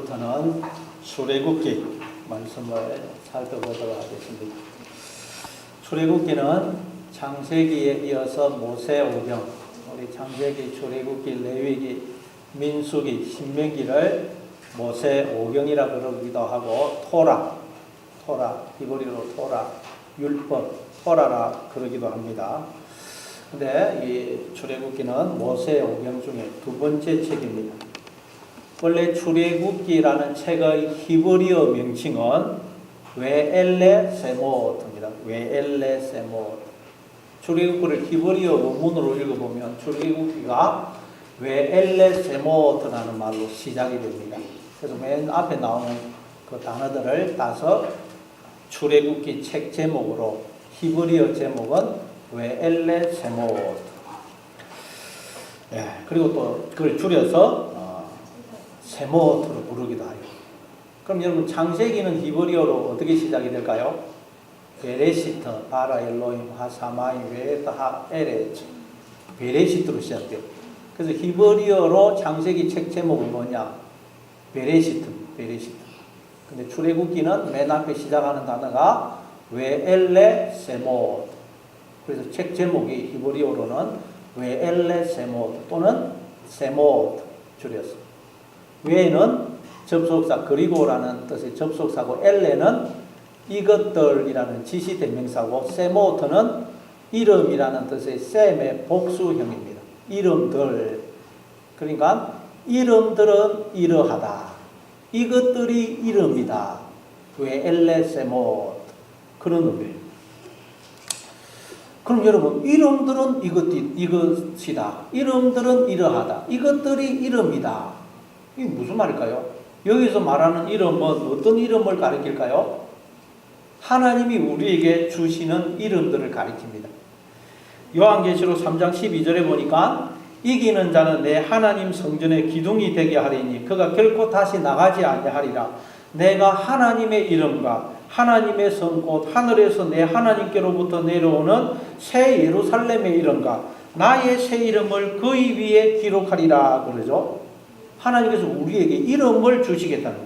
오늘부터는 출애굽기 말씀을 살펴보도록 하겠습니다. 출애굽기는 창세기에 이어서 모세오경, 우리 창세기, 출애굽기, 레위기, 민수기, 신명기를 모세오경이라 그러기도 하고 토라, 히브리어로 토라, 율법, 토라라 그러기도 합니다. 근데 이 출애굽기는 모세오경 중에 두 번째 책입니다. 원래 출애굽기라는 책의 히브리어 명칭은 웨엘레 세모트입니다. 웨엘레 세모트. 출애굽기를 히브리어 원문으로 읽어보면 출애굽기가 웨엘레 세모트라는 말로 시작이 됩니다. 그래서 맨 앞에 나오는 그 단어들을 따서 출애굽기 책 제목으로 히브리어 제목은 웨엘레 세모트. 예, 그리고 또 그걸 줄여서 세모트로 부르기도 하요. 그럼 여러분 창세기는 히브리어로 어떻게 시작이 될까요? 베레시트, 바라 엘로힘, 하사마이, 웨에타, 하, 에레츠. 베레시트로 시작돼요. 그래서 히브리어로 창세기 책 제목은 뭐냐? 베레시트. 근데 출애굽기는 맨 앞에 시작하는 단어가 웨엘레 세모트. 그래서 책 제목이 히브리어로는 웨엘레 세모트 또는 세모트 줄였습니다. 웨는 접속사 그리고라는 뜻의 접속사고 엘레는 이것들이라는 지시대명사고 세모트는 이름이라는 뜻의 셈의 복수형입니다. 이름들. 그러니까 이름들은 이러하다. 이것들이 이름이다. 웨엘레 세모트. 그런 의미예요. 그럼 여러분 이름들은 이것이다. 이름들은 이러하다. 이것들이 이름이다. 이게 무슨 말일까요? 여기서 말하는 이름은 어떤 이름을 가리킬까요? 하나님이 우리에게 주시는 이름들을 가리킵니다. 요한계시록 3장 12절에 보니까 이기는 자는 내 하나님 성전의 기둥이 되게 하리니 그가 결코 다시 나가지 아니하리라. 내가 하나님의 이름과 하나님의 성 곧 하늘에서 내 하나님께로부터 내려오는 새 예루살렘의 이름과 나의 새 이름을 그의 위에 기록하리라 그러죠. 하나님께서 우리에게 이름을 주시겠다는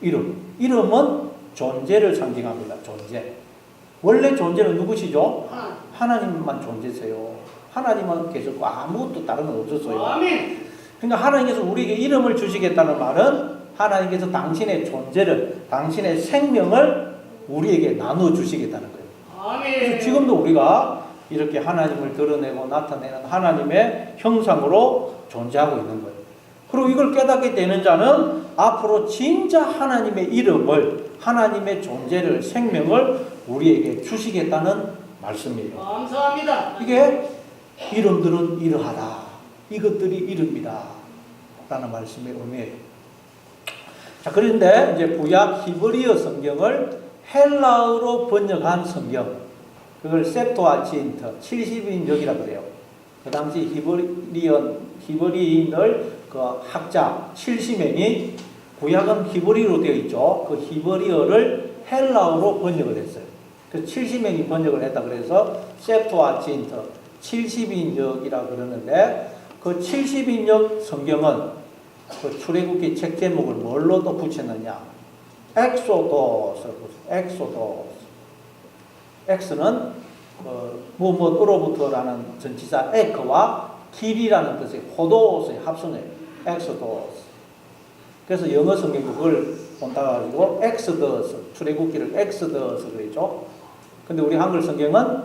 거예요. 이름은 존재를 상징합니다. 존재. 원래 존재는 누구시죠? 하나님만 존재세요. 하나님만 계셨고 아무것도 다른 건 없었어요. 아멘. 그러니까 하나님께서 우리에게 이름을 주시겠다는 말은 하나님께서 당신의 존재를, 당신의 생명을 우리에게 나눠 주시겠다는 거예요. 아멘. 지금도 우리가 이렇게 하나님을 드러내고 나타내는 하나님의 형상으로 존재하고 있는 거예요. 그리고 이걸 깨닫게 되는 자는 앞으로 진짜 하나님의 이름을, 하나님의 존재를, 생명을 우리에게 주시겠다는 말씀이에요. 감사합니다. 이게 이름들은 이러하다. 이것들이 이름이다. 라는 말씀의 의미예요. 자, 그런데 이제 구약 히브리어 성경을 헬라어로 번역한 성경, 그걸 셉토아진트, 70인역이라고 그래요. 그 당시 히브리인들 그 학자 70명이 구약은 히브리어로 되어 있죠. 그 히브리어를 헬라어로 번역을 했어요. 그래서 70명이 번역을 했다 그래서 셉토아진트 70인역이라고 그러는데 그 70인역 성경은 그 출애굽기 책 제목을 뭘로 또 붙였느냐? 엑소도스. 엑스는 무엇으로부터라는 전치사 에크와 길이라는 뜻의 호도스의 합성이에요. 엑소도스. 그래서 영어 성경도 그걸 본따가지고 엑스더스, 출애굽기를 엑스더스 그랬죠. 근데 우리 한글 성경은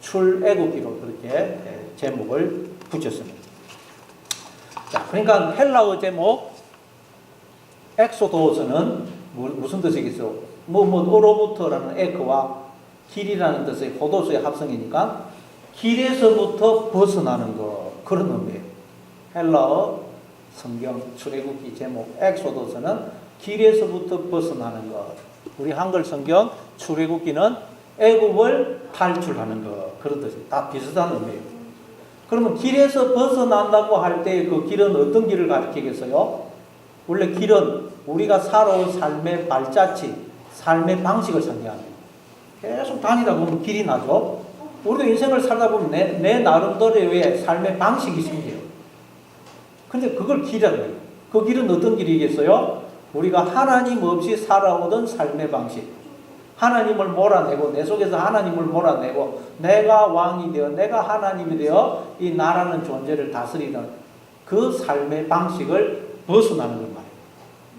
출애굽기로 그렇게 제목을 붙였습니다. 자, 그러니까 헬라어 제목 엑소도스는 무슨 뜻이겠어요? 뭐로부터라는 에크와 길이라는 뜻의 호도수의 합성이니까 길에서부터 벗어나는 거, 그런 의미예요. 헬라어 성경 출애굽기 제목 엑소도스는 길에서부터 벗어나는 것. 우리 한글 성경 출애굽기는 애굽을 탈출하는 것, 그런 뜻이 다 비슷한 의미예요. 그러면 길에서 벗어난다고 할 때 그 길은 어떤 길을 가리키겠어요? 원래 길은 우리가 살아온 삶의 발자취, 삶의 방식을 상징합니다. 계속 다니다 보면 길이 나죠. 우리도 인생을 살다 보면 내 나름대로의 삶의 방식이 생겨요. 근데 그걸 길이라고 해요. 그 길은 어떤 길이겠어요? 우리가 하나님 없이 살아오던 삶의 방식. 하나님을 몰아내고, 내 속에서 하나님을 몰아내고, 내가 왕이 되어, 내가 하나님이 되어 이 나라는 존재를 다스리는 그 삶의 방식을 벗어나는 것 말이에요.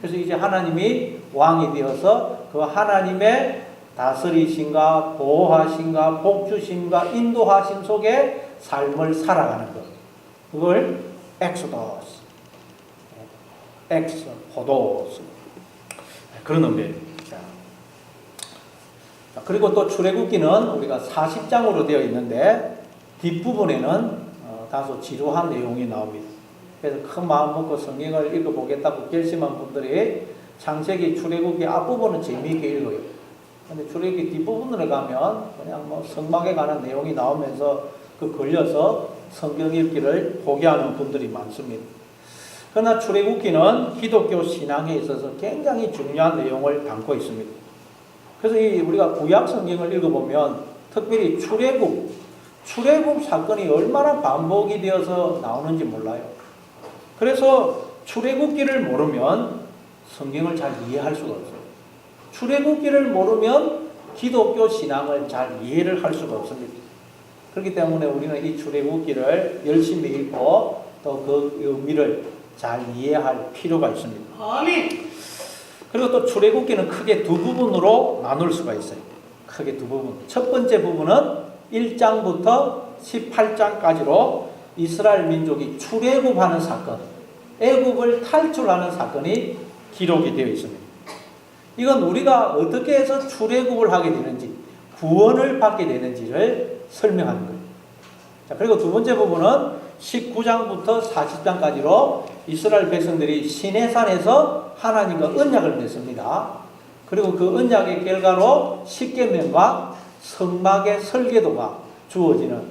그래서 이제 하나님이 왕이 되어서 그 하나님의 다스리신가, 보호하신가, 복주신가, 인도하신 속에 삶을 살아가는 것. 그걸 엑소더스, 엑소포도스, 그런 의미예요. 그리고 또 출애굽기는 우리가 40장으로 되어 있는데 뒷부분에는 다소 지루한 내용이 나옵니다. 그래서 큰 마음 먹고 성경을 읽어보겠다고 결심한 분들이 창세기, 출애굽기 앞부분은 재미있게 읽어요. 근데 출애굽기 뒷부분으로 가면 그냥 뭐 성막에 관한 내용이 나오면서 그 걸려서 성경 읽기를 포기하는 분들이 많습니다. 그러나 출애굽기는 기독교 신앙에 있어서 굉장히 중요한 내용을 담고 있습니다. 그래서 우리가 구약 성경을 읽어보면 특별히 출애굽 사건이 얼마나 반복이 되어서 나오는지 몰라요. 그래서 출애굽기를 모르면 성경을 잘 이해할 수가 없어요. 출애굽기를 모르면 기독교 신앙을 잘 이해를 할 수가 없습니다. 그렇기 때문에 우리는 이 출애굽기를 열심히 읽고 또 그 의미를 잘 이해할 필요가 있습니다. 아멘. 그리고 또 출애굽기는 크게 두 부분으로 나눌 수가 있어요. 크게 두 부분. 첫 번째 부분은 1장부터 18장까지로 이스라엘 민족이 출애굽하는 사건, 애굽을 탈출하는 사건이 기록이 되어 있습니다. 이건 우리가 어떻게 해서 출애굽을 하게 되는지, 구원을 받게 되는지를 설명하는 거예요. 자, 그리고 두 번째 부분은 19장부터 40장까지로 이스라엘 백성들이 시내산에서 하나님과 언약을 맺습니다. 그리고 그 언약의 결과로 십계명과 성막의 설계도가 주어지는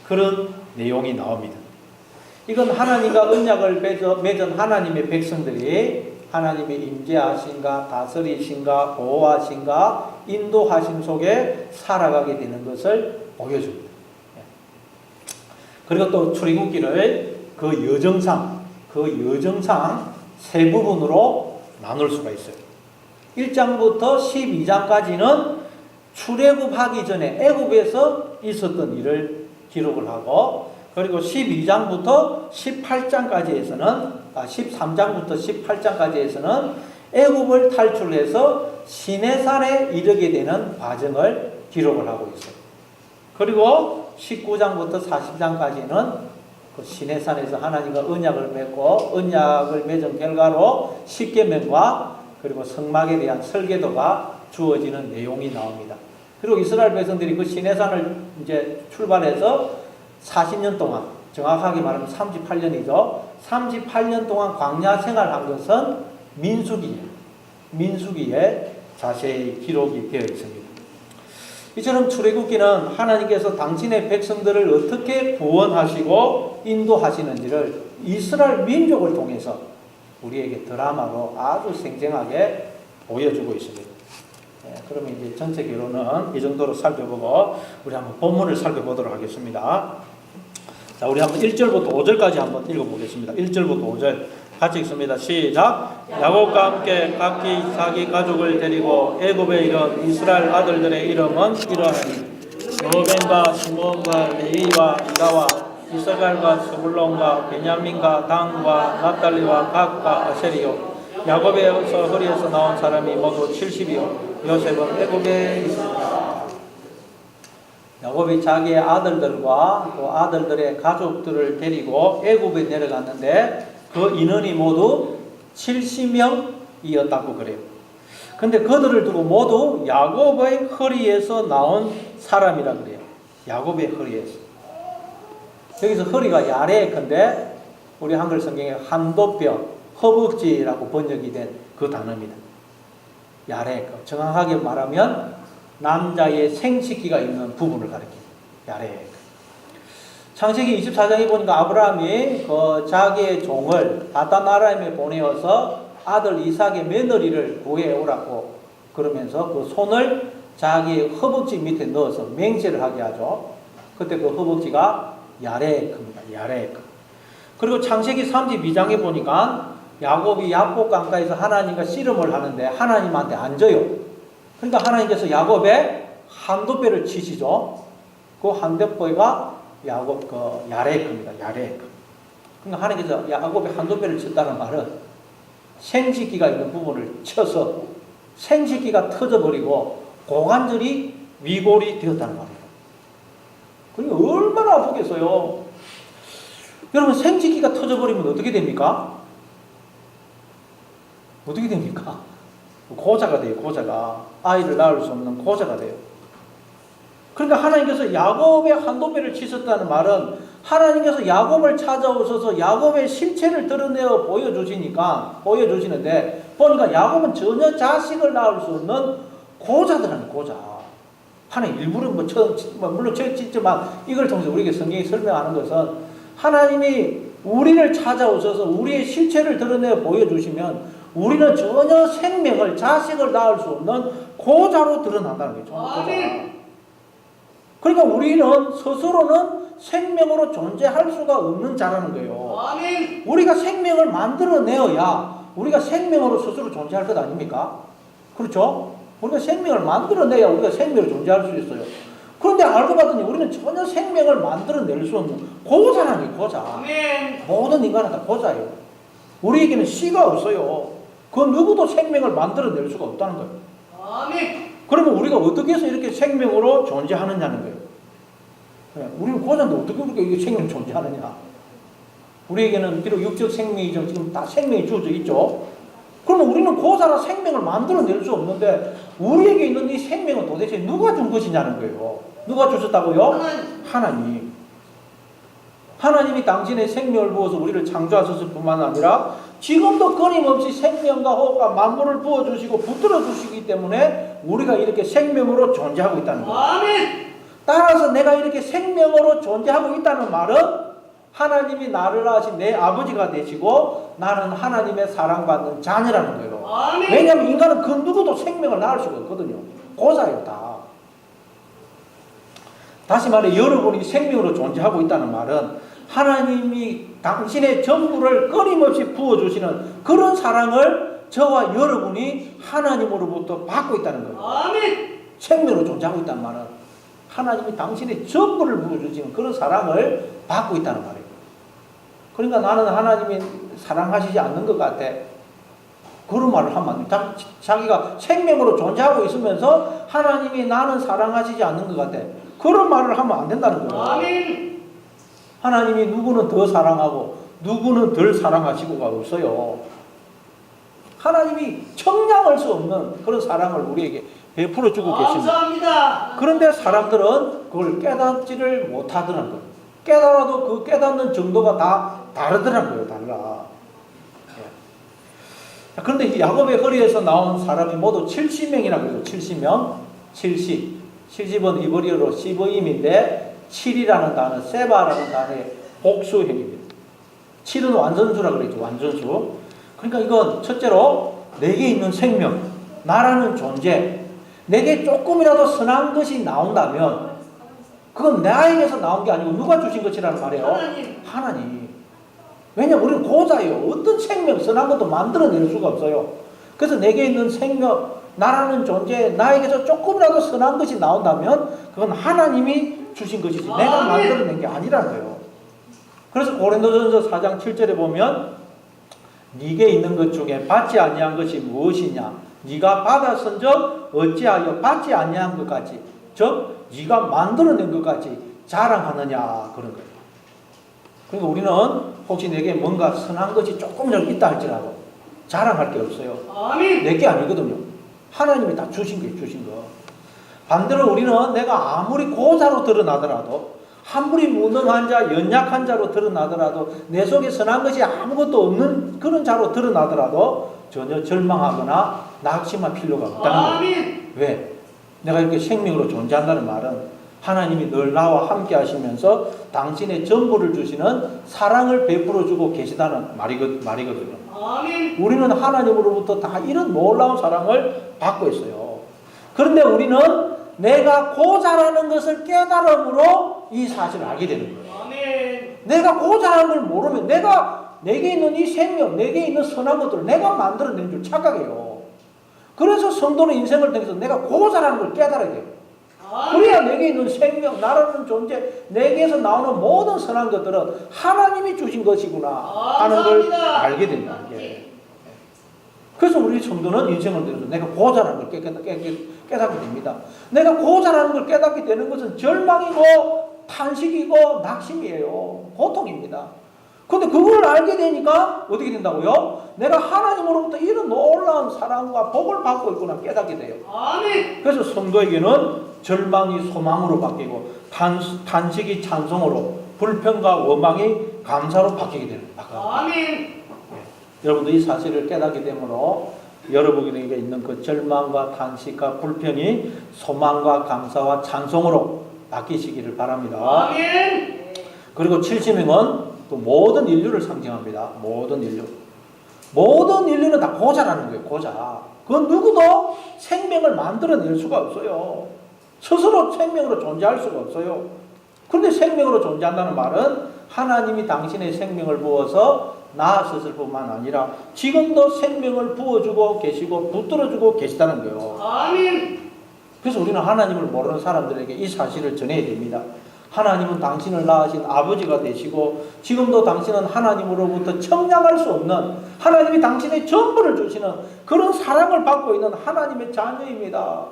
그런 내용이 나옵니다. 이건 하나님과 언약을 맺은 하나님의 백성들이 하나님의 임재하신가, 다스리신가, 보호하신가, 인도하심 속에 살아가게 되는 것을 보여줍니다. 그리고 또 출애굽기를 그 여정상 세 부분으로 나눌 수가 있어요. 1장부터 12장까지는 출애굽하기 전에 애굽에서 있었던 일을 기록을 하고, 그리고 12장부터 18장까지에서는 13장부터 18장까지에서는 애굽을 탈출해서 시내산에 이르게 되는 과정을 기록을 하고 있어요. 그리고 19장부터 40장까지는 그 시내산에서 하나님과 언약을 맺고 언약을 맺은 결과로 십계명과 그리고 성막에 대한 설계도가 주어지는 내용이 나옵니다. 그리고 이스라엘 백성들이 그 시내산을 이제 출발해서 40년 동안, 정확하게 말하면 38년이죠. 38년 동안 광야 생활한 것은 민수기에 자세히 기록이 되어 있습니다. 이처럼 출애굽기는 하나님께서 당신의 백성들을 어떻게 구원하시고 인도하시는지를 이스라엘 민족을 통해서 우리에게 드라마로 아주 생생하게 보여주고 있습니다. 그러면 이제 전체 결론은 이 정도로 살펴보고 우리 한번 본문을 살펴보도록 하겠습니다. 자, 우리 한번 1절부터 5절까지 한번 읽어보겠습니다. 1절부터 5절 같이 읽습니다. 시작. 야곱과 함께 각기 자기 가족을 데리고 애굽에 이른 이스라엘 아들들의 이름은 이러하니 르우벤과 시므온과 레위와 유다와 이스라엘과 스불론과 베냐민과 단과 납달리와 gad과 아셀이요 야곱에서 허리에서 나온 사람이 모두 70이요 요셉은 애굽에 있습니다. 야곱이 자기의 아들들과 또 아들들의 가족들을 데리고 애굽에 내려갔는데 그 인원이 모두 70명이었다고 그래요. 근데 그들을 두고 모두 야곱의 허리에서 나온 사람이라 그래요. 야곱의 허리에서. 여기서 허리가 야레컨데 우리 한글 성경에 한도뼈, 허벅지라고 번역이 된 그 단어입니다. 야레컨. 정확하게 말하면 남자의 생식기가 있는 부분을 가리킵니다. 야레컨. 창세기 24장에 보니까 아브라함이 그 자기의 종을 바단 아람에 보내어서 아들 이삭의 며느리를 구해오라고 그러면서 그 손을 자기의 허벅지 밑에 넣어서 맹세를 하게 하죠. 그때 그 허벅지가 야레크입니다. 야레크. 그리고 창세기 32장에 보니까 야곱이 야복 강가에서 하나님과 씨름을 하는데 하나님한테 안 져요. 그러니까 하나님께서 야곱의 한도배를 치시죠. 그 한도배가 야곱 그 야레크입니다. 야레크. 그러니까 하나님께서 야곱의 한도배를 쳤다는 말은 생식기가 있는 부분을 쳐서 생식기가 터져버리고 고관절이 위골이 되었다는 말이에요. 그러니까 얼마나 아프겠어요. 여러분 생식기가 터져버리면 어떻게 됩니까? 어떻게 됩니까? 고자가 돼요. 고자가. 아이를 낳을 수 없는 고자가 돼요. 그러니까 하나님께서 야곱의 한도배를 치셨다는 말은 하나님께서 야곱을 찾아오셔서 야곱의 실체를 드러내어 보여주시는데 보니까 야곱은 전혀 자식을 낳을 수 없는 고자들은 고자. 하나님 일부러 물론 짓지만 이걸 통해서 우리에게 성경이 설명하는 것은 하나님이 우리를 찾아오셔서 우리의 실체를 드러내어 보여주시면 우리는 전혀 생명을 자식을 낳을 수 없는 고자로 드러난다는 거죠. 고자. 그러니까 우리는 스스로는 생명으로 존재할 수가 없는 자라는 거예요. 아멘. 우리가 생명을 만들어내어야 우리가 생명으로 스스로 존재할 것 아닙니까? 그렇죠? 우리가 생명을 만들어내야 우리가 생명으로 존재할 수 있어요. 그런데 알고 봤더니 우리는 전혀 생명을 만들어낼 수 없는 고자라는 거예요. 고자. 아멘. 모든 인간은 다 고자예요. 우리에게는 씨가 없어요. 그 누구도 생명을 만들어낼 수가 없다는 거예요. 아멘. 그러면 우리가 어떻게 해서 이렇게 생명으로 존재하느냐는 거예요. 우리는 고자인데 어떻게 우리가 이게 생명 존재하느냐. 우리에게는 비록 육적 생명이죠. 지금 다 생명이 주어져 있죠. 그러면 우리는 고자라 생명을 만들어낼 수 없는데 우리에게 있는 이 생명은 도대체 누가 준 것이냐는 거예요. 누가 주셨다고요? 하나님. 하나님이 당신의 생명을 부어서 우리를 창조하셨을 뿐만 아니라 지금도 끊임없이 생명과 호흡과 만물을 부어주시고 붙들어 주시기 때문에 우리가 이렇게 생명으로 존재하고 있다는 거예요. 아멘. 따라서 내가 이렇게 생명으로 존재하고 있다는 말은 하나님이 나를 낳으신 내 아버지가 되시고 나는 하나님의 사랑받는 자녀라는 거예요. 아멘. 왜냐하면 인간은 그 누구도 생명을 낳을 수가 없거든요. 고사예요 다. 다시 말해 여러분이 생명으로 존재하고 있다는 말은 하나님이 당신의 전부를 끊임없이 부어주시는 그런 사랑을 저와 여러분이 하나님으로부터 받고 있다는 거예요. 아멘. 생명으로 존재하고 있다는 말은 하나님이 당신의 전부를 부어주시는 그런 사랑을 받고 있다는 말이에요. 그러니까 나는 하나님이 사랑하시지 않는 것 같아. 그런 말을 하면 안 돼. 자기가 생명으로 존재하고 있으면서 하나님이 나는 사랑하시지 않는 것 같아. 그런 말을 하면 안 된다는 거예요. 아멘. 하나님이 누구는 더 사랑하고 누구는 덜 사랑하시고가 없어요. 하나님이 청량할 수 없는 그런 사랑을 우리에게 베풀어 주고 계십니다. 감사합니다. 그런데 사람들은 그걸 깨닫지를 못하더라는 거예요. 깨달아도 그 깨닫는 정도가 다 다르더라는 거예요. 달라. 예. 그런데 야곱의 허리에서 나온 사람이 모두 70명이라고 그래요. 70명. 70. 70은 이브리어로 시브임인데 7이라는 단어, 세바라는 단어의 복수형입니다. 7은 완전수라고 그랬죠. 완전수. 그러니까 이건 첫째로 내게 있는 생명, 나라는 존재, 내게 조금이라도 선한 것이 나온다면 그건 나에게서 나온 게 아니고 누가 주신 것이라는 말이에요. 하나님. 왜냐하면 우리는 고자예요. 어떤 생명, 선한 것도 만들어낼 수가 없어요. 그래서 내게 있는 생명, 나라는 존재, 나에게서 조금이라도 선한 것이 나온다면 그건 하나님이 주신 것이지 내가 만들어낸 게 아니라는 거예요. 그래서 고린도전서 4장 7절에 보면 네게 있는 것 중에 받지 아니한 것이 무엇이냐? 네가 받았은즉 어찌하여 받지 아니한 것 같이, 즉 네가 만들어낸 것 같이 자랑하느냐 그런 거예요. 그러니까 우리는 혹시 내게 뭔가 선한 것이 조금이라도 있다 할지라도 자랑할 게 없어요. 아멘. 내 게 아니거든요. 하나님이 다 주신 거예요. 주신 거. 반대로 우리는 내가 아무리 고자로 드러나더라도 아무리 무능한 자, 연약한 자로 드러나더라도 내 속에 선한 것이 아무것도 없는 그런 자로 드러나더라도 전혀 절망하거나 낙심할 필요가 없다는 거예요. 왜? 내가 이렇게 생명으로 존재한다는 말은 하나님이 늘 나와 함께 하시면서 당신의 전부를 주시는 사랑을 베풀어 주고 계시다는 말이거든요. 아멘. 우리는 하나님으로부터 다 이런 놀라운 사랑을 받고 있어요. 그런데 우리는 내가 고자라는 것을 깨달음으로 이 사실을 알게 되는 거예요. 아멘. 내가 고자라는 걸 모르면 내가 내게 있는 이 생명, 내게 있는 선한 것들을 내가 만들어낸 줄 착각해요. 그래서 성도는 인생을 통해서 내가 고자라는 걸 깨달아야 돼요. 그래야 내게 있는 생명, 나라는 존재, 내게서 나오는 모든 선한 것들은 하나님이 주신 것이구나 하는 걸 알게 된다. 그래서 우리 성도는 인생을 통해서 내가 고자라는 걸 깨닫게 됩니다. 내가 고자라는 걸 깨닫게 되는 것은 절망이고 탄식이고 낙심이에요. 고통입니다. 근데 그걸 알게 되니까 어떻게 된다고요? 내가 하나님으로부터 이런 놀라운 사랑과 복을 받고 있구나 깨닫게 돼요. 아멘. 그래서 성도에게는 절망이 소망으로 바뀌고 탄식이 찬송으로, 불평과 원망이 감사로 바뀌게 되는 거예요. 아멘. 여러분도 이 사실을 깨닫게 되므로 여러분에게 있는 그 절망과 탄식과 불평이 소망과 감사와 찬송으로 바뀌시기를 바랍니다. 아멘. 그리고 70명은 또 모든 인류를 상징합니다. 모든 인류. 모든 인류는 다 고자라는 거예요. 고자. 그건 누구도 생명을 만들어낼 수가 없어요. 스스로 생명으로 존재할 수가 없어요. 그런데 생명으로 존재한다는 말은 하나님이 당신의 생명을 부어서 낳았을 뿐만 아니라 지금도 생명을 부어주고 계시고 붙들어주고 계시다는 거예요. 아멘. 그래서 우리는 하나님을 모르는 사람들에게 이 사실을 전해야 됩니다. 하나님은 당신을 낳으신 아버지가 되시고 지금도 당신은 하나님으로부터 청량할 수 없는, 하나님이 당신의 전부를 주시는 그런 사랑을 받고 있는 하나님의 자녀입니다.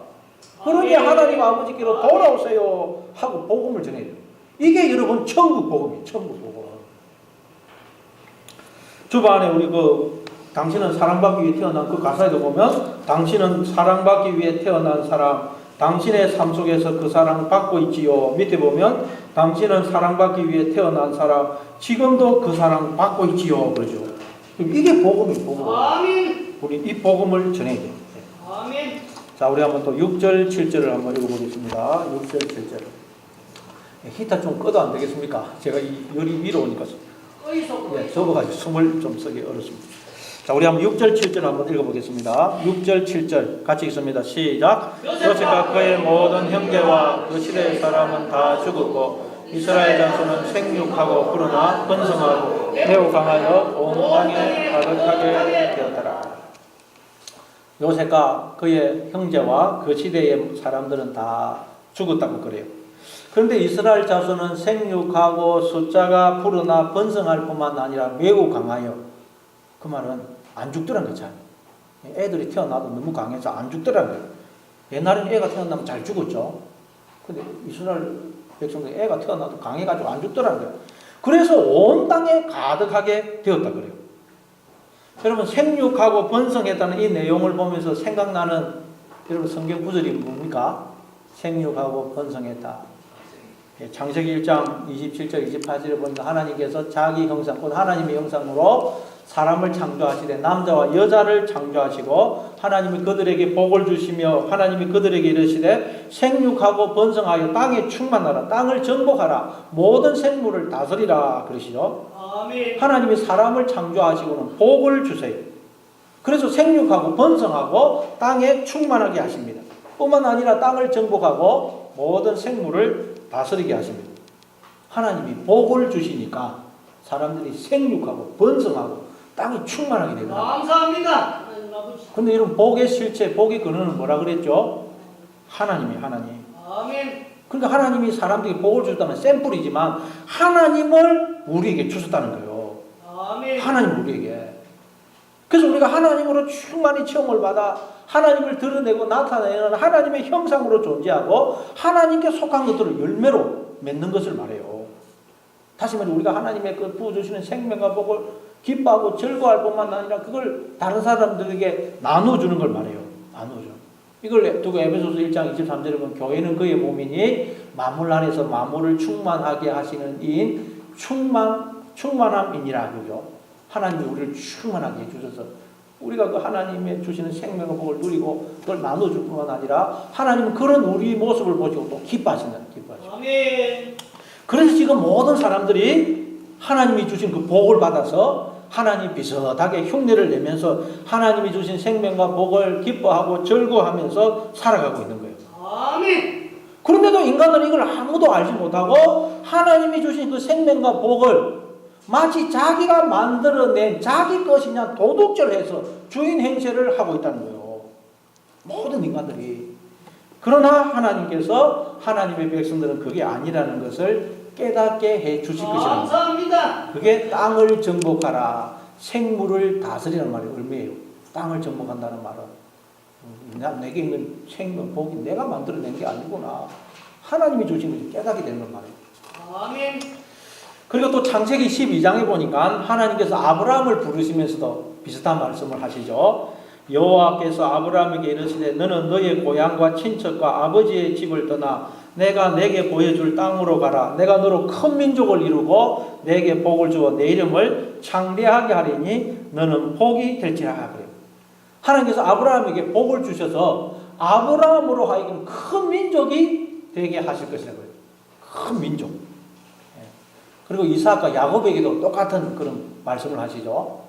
그러니 하나님 아버지께로 돌아오세요 하고 복음을 전해야 돼요. 이게 여러분 천국 복음이에요. 천국 복음. 주반에 우리 당신은 사랑받기 위해 태어난 그 가사에도 보면 당신은 사랑받기 위해 태어난 사람, 당신의 삶 속에서 그 사랑을 받고 있지요. 밑에 보면 당신은 사랑받기 위해 태어난 사람, 지금도 그 사랑 받고 있지요. 그러죠. 이게 복음이에요. 복음. 아멘. 우리 이 복음을 전해야 돼요. 아멘. 자, 우리 한번 또 6절, 7절을 한번 읽어보겠습니다. 6절, 7절. 히터 좀 꺼도 안 되겠습니까? 제가 이 열이 위로 오니까 접어가지고 숨을 좀 쓰기 어렵습니다. 자, 우리 한번 6절, 7절 한번 읽어보겠습니다. 6절, 7절 같이 읽습니다. 시작. 요셉과 그의 모든 형제와 그 시대의 사람은 다 죽었고 이스라엘 장수는 생육하고 불어나 번성하고 매우 강하여 온 땅에 가득하게 되었더라. 요셉과 그의 형제와 그 시대의 사람들은 다 죽었다고 그래요. 그런데 이스라엘 자손은 생육하고 숫자가 불어나 번성할 뿐만 아니라 매우 강하여, 그 말은 안 죽더란 거잖아요. 애들이 태어나도 너무 강해서 안 죽더란 거예요. 옛날에는 애가 태어나면 잘 죽었죠. 근데 이스라엘 백성들이 애가 태어나도 강해가지고 안 죽더란 거예요. 그래서 온 땅에 가득하게 되었다 그래요. 여러분, 생육하고 번성했다는 이 내용을 보면서 생각나는 여러분 성경 구절이 뭡니까? 생육하고 번성했다. 창세기 1장 27절 28절에 보니까 하나님께서 자기 형상, 곧 하나님의 형상으로 사람을 창조하시되 남자와 여자를 창조하시고 하나님이 그들에게 복을 주시며 하나님이 그들에게 이르시되 생육하고 번성하여 땅에 충만하라, 땅을 정복하라, 모든 생물을 다스리라 그러시죠. 아멘. 하나님이 사람을 창조하시고는 복을 주세요. 그래서 생육하고 번성하고 땅에 충만하게 하십니다. 뿐만 아니라 땅을 정복하고 모든 생물을 다스리게 하십니다. 하나님이 복을 주시니까 사람들이 생육하고 번성하고 땅이 충만하게 되거든요. 감사합니다. 근데 이런 복의 실체, 복의 근원은 뭐라 그랬죠? 하나님. 아멘. 그러니까 하나님이 사람들에게 복을 주셨다는 샘플이지만 하나님을 우리에게 주셨다는 거예요. 아멘. 하나님 우리에게. 그래서 우리가 하나님으로 충만히 체험을 받아 하나님을 드러내고 나타내는 하나님의 형상으로 존재하고 하나님께 속한 것들을 열매로 맺는 것을 말해요. 다시 말해 우리가 하나님의 그 부어주시는 생명과 복을 기뻐하고 즐거워할 뿐만 아니라 그걸 다른 사람들에게 나눠주는 걸 말해요. 나눠줘. 이걸 두고 에베소서 1장 23절에 보면 교회는 그의 몸이니 만물 안에서 만물을 충만하게 하시는 이인 충만함이니라. 그죠? 하나님이 우리를 충만하게 해주셔서 우리가 그 하나님의 주시는 생명과 복을 누리고 그걸 나눠줄 뿐만 아니라 하나님은 그런 우리 모습을 보시고 또 기뻐하신다. 아멘. 그래서 지금 모든 사람들이 하나님이 주신 그 복을 받아서 하나님 비슷하게 흉내를 내면서 하나님이 주신 생명과 복을 기뻐하고 즐거워하면서 살아가고 있는 거예요. 아멘. 그런데도 인간은 이걸 아무도 알지 못하고 하나님이 주신 그 생명과 복을 마치 자기가 만들어낸 자기 것이냐 도둑질해서 주인 행세를 하고 있다는 거예요. 모든 인간들이. 그러나 하나님께서 하나님의 백성들은 그게 아니라는 것을 깨닫게 해 주실 것이라는 거예요. 감사합니다. 그게 땅을 정복하라. 생물을 다스리라는 말이 의미예요. 땅을 정복한다는 말은 내게 있는 생명, 복이 내가 만들어낸 게 아니구나. 하나님이 주신 것을 깨닫게 되는 말이에요. 아멘. 그리고 또 창세기 12장에 보니까 하나님께서 아브라함을 부르시면서도 비슷한 말씀을 하시죠. 여호와께서 아브라함에게 이르시되 너는 너의 고향과 친척과 아버지의 집을 떠나 내가 내게 보여줄 땅으로 가라. 내가 너로 큰 민족을 이루고 내게 복을 주어 내 이름을 창대하게 하리니 너는 복이 될지라 그래요. 하나님께서 아브라함에게 복을 주셔서 아브라함으로 하여금 큰 민족이 되게 하실 것이라고요. 큰 민족. 그리고 이삭과 야곱에게도 똑같은 그런 말씀을 하시죠.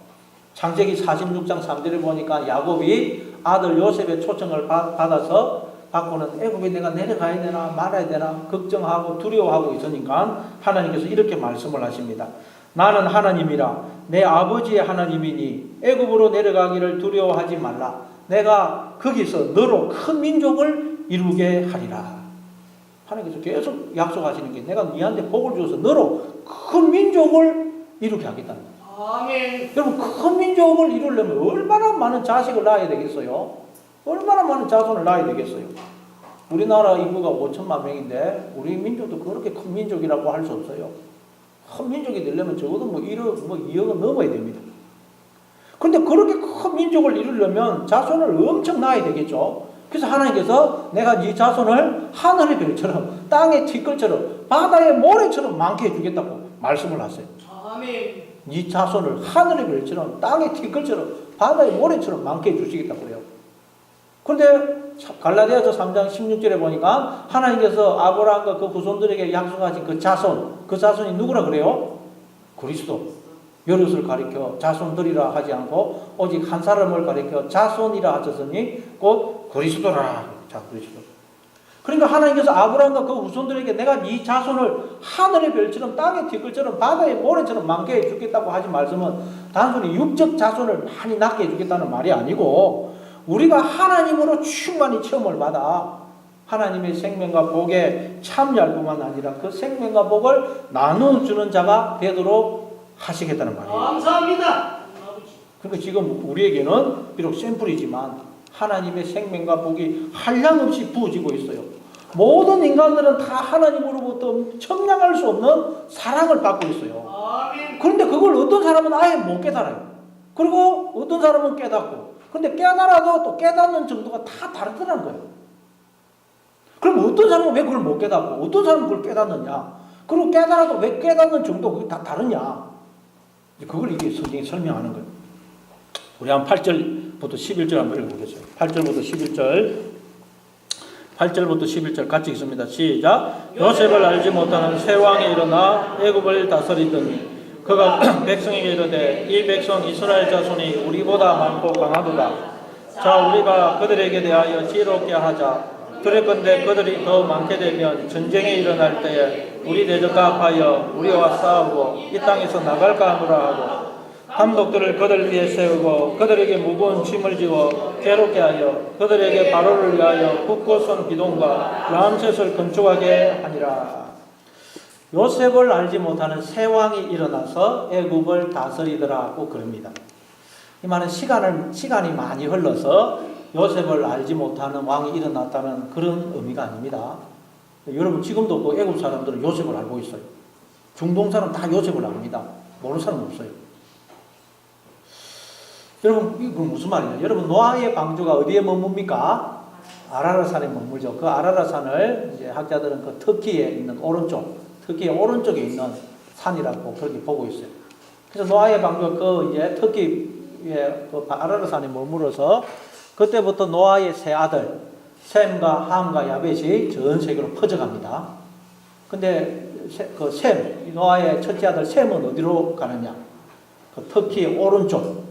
창세기 46장 3절을 보니까 야곱이 아들 요셉의 초청을 받아서 받고는 애굽에 내가 내려가야 되나 말아야 되나 걱정하고 두려워하고 있으니까 하나님께서 이렇게 말씀을 하십니다. 나는 하나님이라 내 아버지의 하나님이니 애굽으로 내려가기를 두려워하지 말라. 내가 거기서 너로 큰 민족을 이루게 하리라. 하나님께서 계속 약속하시는 게 내가 너한테 복을 주어서 너로 큰 민족을 이루게 하겠다는 거예요. 아멘. 여러분 큰 민족을 이루려면 얼마나 많은 자식을 낳아야 되겠어요? 얼마나 많은 자손을 낳아야 되겠어요? 우리나라 인구가 5천만 명인데 우리 민족도 그렇게 큰 민족이라고 할 수 없어요. 큰 민족이 되려면 적어도 1억, 2억은 넘어야 됩니다. 그런데 그렇게 큰 민족을 이루려면 자손을 엄청 낳아야 되겠죠. 그래서 하나님께서 내가 네 자손을 하늘의 별처럼 땅의 티끌처럼 바다의 모래처럼 많게 해주겠다고 말씀을 하세요. 아멘. 네 자손을 하늘의 별처럼 땅의 티끌처럼 바다의 모래처럼 많게 해주시겠다고 그래요. 그런데 갈라디아서 3장 16절에 보니까 하나님께서 아브라함과 그 후손들에게 약속하신 그 자손이 누구라 그래요? 그리스도. 여럿을 가리켜 자손들이라 하지 않고 오직 한 사람을 가리켜 자손이라 하셨으니 곧 그리스도라. 자, 그리스도. 그러니까 하나님께서 아브라함과 그 후손들에게 내가 네 자손을 하늘의 별처럼 땅의 티끌처럼 바다의 모래처럼 많게 해주겠다고 하신 말씀은 단순히 육적 자손을 많이 낳게 해주겠다는 말이 아니고 우리가 하나님으로 충만히 체험을 받아 하나님의 생명과 복에 참여할 뿐만 아니라 그 생명과 복을 나누어주는 자가 되도록 하시겠다는 말이에요. 감사합니다. 그러니까 지금 우리에게는 비록 샘플이지만 하나님의 생명과 복이 한량없이 부어지고 있어요. 모든 인간들은 다 하나님으로부터 청량할 수 없는 사랑을 받고 있어요. 아멘. 그런데 그걸 어떤 사람은 아예 못 깨달아요. 그리고 어떤 사람은 깨닫고. 그런데 깨달아도 또 깨닫는 정도가 다 다르더라는 거예요. 그럼 어떤 사람은 왜 그걸 못 깨닫고 어떤 사람은 그걸 깨닫느냐. 그리고 깨달아도 왜 깨닫는 정도가 그게 다 다르냐. 그걸 이게 성경이 설명하는 거예요. 우리 한 8절부터 11절 한번 읽어보겠어요. 8절부터 11절 같이 읽습니다. 시작. 요셉을 알지 못하는 새 왕이 일어나 애굽을 다스리더니 그가 백성에게 이르되 이 백성 이스라엘 자손이 우리보다 많고 강하도다. 자, 우리가 그들에게 대하여 지혜롭게 하자. 그럴건대 그들이 더 많게 되면 전쟁이 일어날 때에 우리 대적과 합하여 우리와 싸우고 이 땅에서 나갈까 하노라 하고 감독들을 그들 위에 세우고 그들에게 무거운 짐을 지워 괴롭게 하여 그들에게 바로를 위하여 굳고선 기둥과 람셋을 건축하게 하니라. 요셉을 알지 못하는 새 왕이 일어나서 애굽을 다스리더라고 그럽니다. 이 말은 시간이 많이 흘러서 요셉을 알지 못하는 왕이 일어났다는 그런 의미가 아닙니다. 여러분 지금도 그 애굽 사람들은 요셉을 알고 있어요. 중동 사람 다 요셉을 압니다. 모르는 사람 없어요. 여러분 이건 무슨 말이냐? 여러분 노아의 방주가 어디에 머뭅니까? 아라라산에 머물죠. 그 아라라산을 이제 학자들은 그 터키에 있는 터키의 오른쪽에 있는 산이라고 그렇게 보고 있어요. 그래서 노아의 방주가 그 이제 터키의 그 아라라산에 머물어서 그때부터 노아의 세 아들 셈과 함과 야벳이 전 세계로 퍼져갑니다. 근데 그 노아의 첫째 아들 셈은 어디로 가느냐? 그 터키의 오른쪽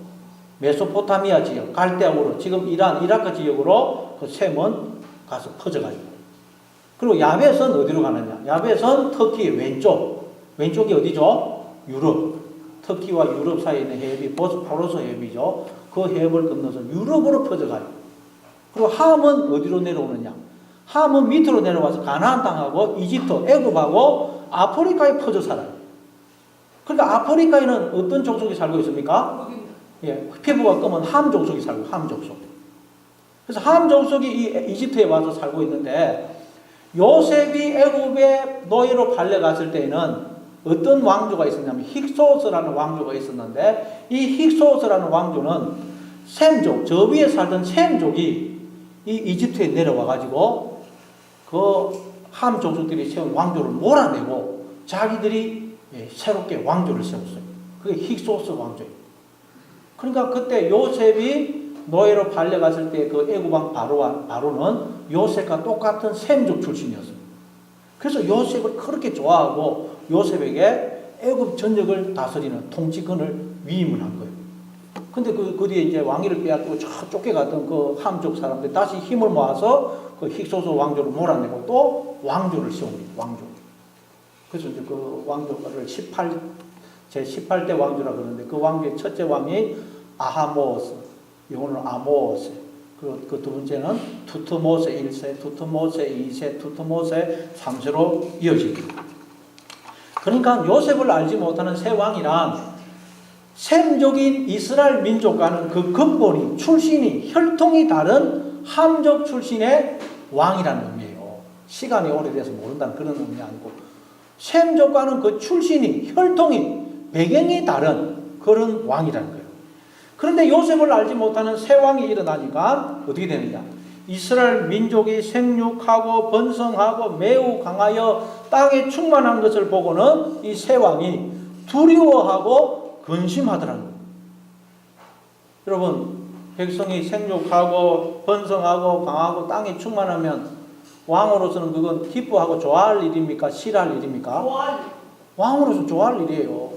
메소포타미아 지역, 갈대아우로 지금 이라크 지역으로 그 셈은 가서 퍼져가요. 그리고 야벳은 어디로 가느냐? 야벳은 터키의 왼쪽이 어디죠? 유럽. 터키와 유럽 사이에 있는 해협이 보스포러스 해협이죠. 그 해협을 건너서 유럽으로 퍼져가요. 그리고 함은 어디로 내려오느냐? 함은 밑으로 내려와서 가나안 땅하고 이집트, 애굽하고 아프리카에 퍼져 살아요. 그러니까 아프리카에는 어떤 족속이 살고 있습니까? 예, 피부가 검은 함 족속이 살고, 함 족속. 그래서 함 족속이 이 이집트에 와서 살고 있는데, 요셉이 애굽에 노예로 팔려갔을 때에는 어떤 왕조가 있었냐면 힉소스라는 왕조가 있었는데, 이 힉소스라는 왕조는 셈족, 저 위에 살던 셈족이 이 이집트에 내려와 가지고 그 함 족속들이 세운 왕조를 몰아내고 자기들이 새롭게 왕조를 세웠어요. 그게 힉소스 왕조예요. 그러니까 그때 요셉이 노예로 팔려갔을 때 그 애굽 왕 바로는 요셉과 똑같은 셈족 출신이었어요. 그래서 요셉을 그렇게 좋아하고 요셉에게 애굽 전역을 다스리는 통치권을 위임을 한 거예요. 근데 그 뒤에 이제 왕위를 빼앗기고 쫓겨갔던 그 함족 사람들 다시 힘을 모아서 그 힉소스 왕조를 몰아내고 또 왕조를 세웁니다. 왕조. 그래서 이제 그 왕조를 제 18대 왕조라 그러는데 그 왕조의 첫째 왕이 아하모스, 영어로는 아모스. 그리고 그 두 번째는 투트모세 1세, 투트모세 2세, 투트모세 3세로 이어집니다. 그러니까 요셉을 알지 못하는 새 왕이란 셈족인 이스라엘 민족과는 그 근본이, 출신이, 혈통이 다른 함족 출신의 왕이라는 의미예요. 시간이 오래돼서 모른다는 그런 의미 아니고 셈족과는 그 출신이, 혈통이, 배경이 다른 그런 왕이라는 거예요. 그런데 요셉을 알지 못하는 새 왕이 일어나니까 어떻게 되느냐? 이스라엘 민족이 생육하고 번성하고 매우 강하여 땅에 충만한 것을 보고는 이 새 왕이 두려워하고 근심하더라는 거예요. 여러분, 백성이 생육하고 번성하고 강하고 땅에 충만하면 왕으로서는 그건 기뻐하고 좋아할 일입니까? 싫어할 일입니까? 좋아할 일. 왕으로서 좋아할 일이에요.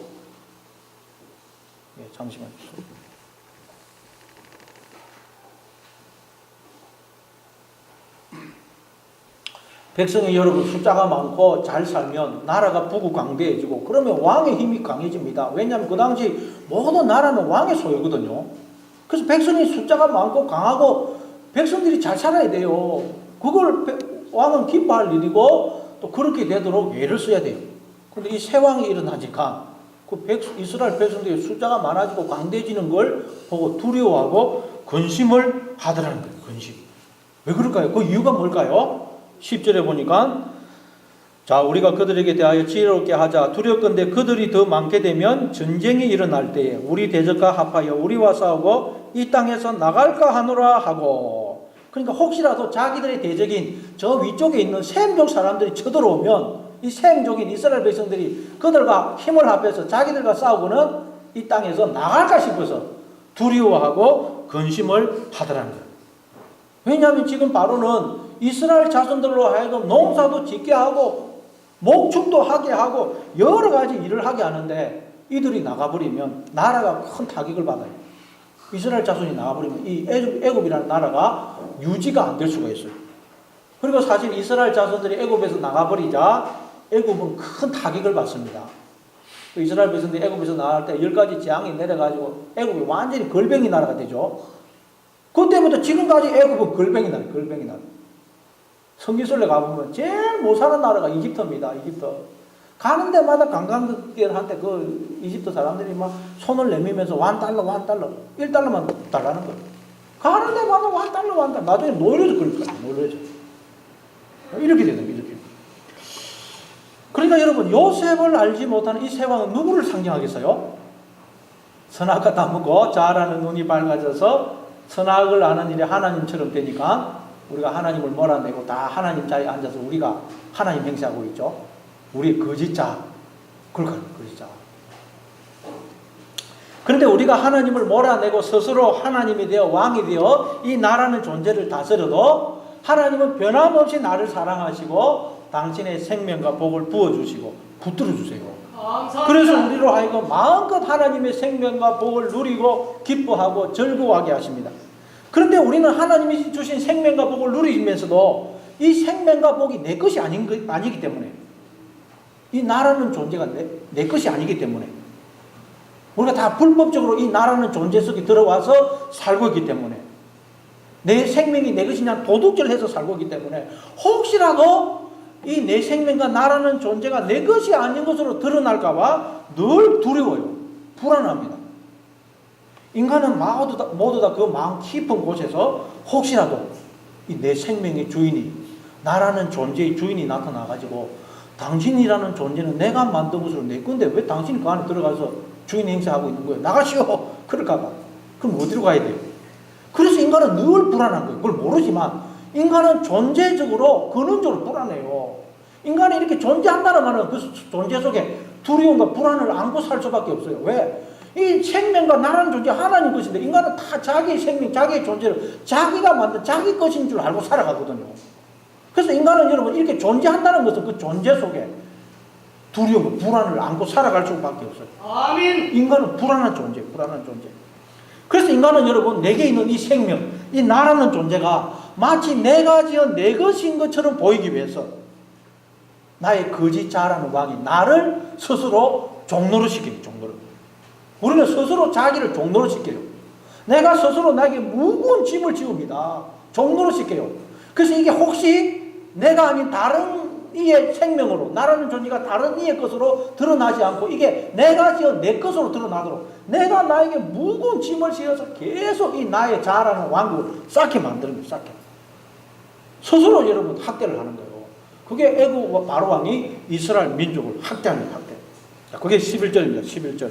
예, 잠시만요. 백성이 여러분 숫자가 많고 잘 살면 나라가 부국강대해지고 그러면 왕의 힘이 강해집니다. 왜냐하면 그 당시 모든 나라는 왕의 소유거든요. 그래서 백성이 숫자가 많고 강하고 백성들이 잘 살아야 돼요. 그걸 왕은 기뻐할 일이고 또 그렇게 되도록 예를 써야 돼요. 그런데 이 새 왕이 일어나니까 이스라엘 백성들이 숫자가 많아지고 강대해지는 걸 보고 두려워하고 근심을 하더라는 거예요. 근심. 왜 그럴까요? 그 이유가 뭘까요? 10절에 보니까 자, 우리가 그들에게 대하여 지혜롭게 하자. 두렵건대 그들이 더 많게 되면 전쟁이 일어날 때에 우리 대적과 합하여 우리와 싸우고 이 땅에서 나갈까 하노라 하고. 그러니까 혹시라도 자기들의 대적인 저 위쪽에 있는 셈족 사람들이 쳐들어오면 이 셈족인 이스라엘 백성들이 그들과 힘을 합해서 자기들과 싸우고는 이 땅에서 나갈까 싶어서 두려워하고 근심을 하더라는 거예요. 왜냐하면 지금 바로는 이스라엘 자손들로 하여금 농사도 짓게 하고 목축도 하게 하고 여러 가지 일을 하게 하는데 이들이 나가버리면 나라가 큰 타격을 받아요. 이스라엘 자손이 나가버리면 이 애굽이라는 나라가 유지가 안 될 수가 있어요. 그리고 사실 이스라엘 자손들이 애굽에서 나가버리자 애굽은 큰 타격을 받습니다. 이스라엘 백성들이 애굽에서 나갈 때 10가지 재앙이 내려가지고 애굽이 완전히 걸뱅이 나라가 되죠. 그때부터 지금까지 애굽은 걸뱅이 나라. 성기순례 가보면 제일 못 사는 나라가 이집트입니다. 이집트. 가는 데마다 관광객들한테 그 이집트 사람들이 막 손을 내밀면서 $1, $1달러만 달라는 거예요. 가는 데마다 $1. 나중에 노예로도 그럴 거예요. 노예로. 이렇게 되는 거예요. 이렇게. 그러니까 여러분, 요셉을 알지 못하는 이 새 왕은 누구를 상징하겠어요? 선악과 다무고 자라는 눈이 밝아져서 선악을 아는 일에 하나님처럼 되니까 우리가 하나님을 몰아내고 다 하나님 자리에 앉아서 우리가 하나님 행세하고 있죠. 우리 거짓자. 그걸 거짓자. 그런데 우리가 하나님을 몰아내고 스스로 하나님이 되어 왕이 되어 이 나라는 존재를 다스려도 하나님은 변함없이 나를 사랑하시고 당신의 생명과 복을 부어주시고 붙들어 주세요. 감사합니다. 그래서 우리로 하여금 마음껏 하나님의 생명과 복을 누리고 기뻐하고 즐거워하게 하십니다. 그런데 우리는 하나님이 주신 생명과 복을 누리면서도 이 생명과 복이 내 것이 아니기 때문에 이 나라는 존재가 내 것이 아니기 때문에 우리가 다 불법적으로 이 나라는 존재 속에 들어와서 살고 있기 때문에 내 생명이 내 것이냐 도둑질을 해서 살고 있기 때문에 혹시라도 이 내 생명과 나라는 존재가 내 것이 아닌 것으로 드러날까봐 늘 두려워요. 불안합니다. 인간은 모두 다 그 마음 깊은 곳에서 혹시라도 이 내 생명의 주인이 나라는 존재의 주인이 나타나가지고 당신이라는 존재는 내가 만든 것으로 내 건데 왜 당신이 그 안에 들어가서 주인 행세하고 있는 거예요? 나가시오! 그럴까봐. 그럼 어디로 가야 돼요? 그래서 인간은 늘 불안한 거예요. 그걸 모르지만 인간은 존재적으로 근원적으로 불안해요. 인간이 이렇게 존재한다는 말은 그 존재 속에 두려움과 불안을 안고 살 수밖에 없어요. 왜? 이 생명과 나라는 존재 하나님 것인데 인간은 다 자기의 생명, 자기의 존재를 자기가 만든 자기 것인 줄 알고 살아가거든요. 그래서 인간은 여러분 이렇게 존재한다는 것은 그 존재 속에 두려움, 불안을 안고 살아갈 수밖에 없어요. 아멘. 인간은 불안한 존재. 그래서 인간은 여러분 내게 있는 이 생명, 이 나라는 존재가 마치 내가 지은 내 것인 것처럼 보이기 위해서 나의 거짓 자라는 왕이 나를 스스로 종노릇 시켜요. 우리는 스스로 자기를 종노릇 시켜요. 내가 스스로 나에게 무거운 짐을 지웁니다. 종노릇 시켜요. 그래서 이게 혹시 내가 아닌 다른 이의 생명으로 나라는 존재가 다른 이의 것으로 드러나지 않고 이게 내가 지은 내 것으로 드러나도록 내가 나에게 무거운 짐을 지어서 계속 이 나의 자라는 왕국을 쌓게 만드는 거예요. 쌓게. 스스로 여러분 학대를 하는 거예요. 그게 애굽 바로 왕이 이스라엘 민족을 학대하는 거예요. 학대. 자, 그게 11절입니다. 11절.